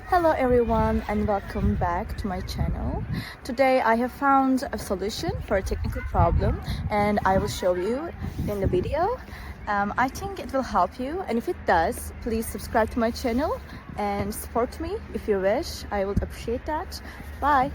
Hello everyone and welcome back to my channel. Today I have found a solution for a technical problem and I will show you in the video. I think it will help you, and if it does, please subscribe to my channel and support me if you wish. I would appreciate that. Bye!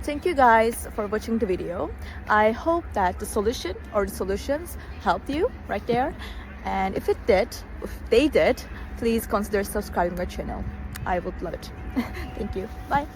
thank you guys for watching the video. I hope that the solution or the solutions helped you right there, and if they did, please consider subscribing our channel. I would love it. Thank you. Bye.